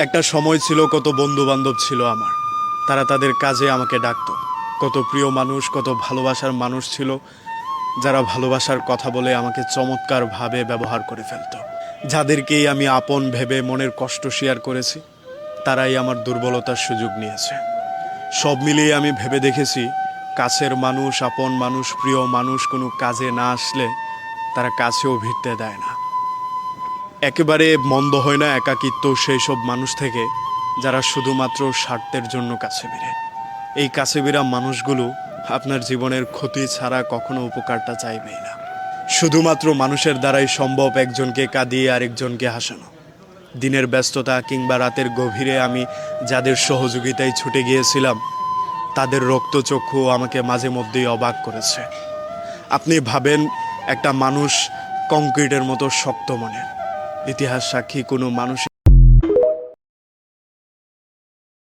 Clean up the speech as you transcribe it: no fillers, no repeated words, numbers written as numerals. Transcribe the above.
একটা সময় ছিল, কত বন্ধু বান্ধব ছিল আমার, তারা তাদের কাজে আমাকে ডাকতো। কত প্রিয় মানুষ, কত ভালোবাসার মানুষ ছিল, যারা ভালোবাসার কথা বলে আমাকে চমৎকারভাবে ব্যবহার করে ফেলতো। যাদেরকেই আমি আপন ভেবে মনের কষ্ট শেয়ার করেছি, তারাই আমার দুর্বলতার সুযোগ নিয়েছে। সব মিলিয়ে আমি ভেবে দেখেছি, কাছের মানুষ, আপন মানুষ, প্রিয় মানুষ কোনো কাজে না আসলে তারা কাছেও ভিড়তে দেয় না। একেবারে মন্দ হয় না একাকিত্ব সেই সব মানুষ থেকে, যারা শুধুমাত্র স্বার্থের জন্য কাছে ভিড়ে। এই কাছে ভিড়া মানুষগুলো আপনার জীবনের ক্ষতি ছাড়া কখনো উপকারটা চাইবেই না। শুধুমাত্র মানুষের দ্বারাই সম্ভব একজনকে কাঁদিয়ে আরেকজনকে হাসানো। দিনের ব্যস্ততা কিংবা রাতের গভীরে আমি যাদের সহযোগিতায় ছুটে গিয়েছিলাম, তাদের রক্তচক্ষু আমাকে মাঝে মধ্যেই অবাক করেছে। আপনি ভাবেন, একটা মানুষ কংক্রিটের মতো শক্ত মনের, ইতিহাস সাক্ষী কোনো মানুষ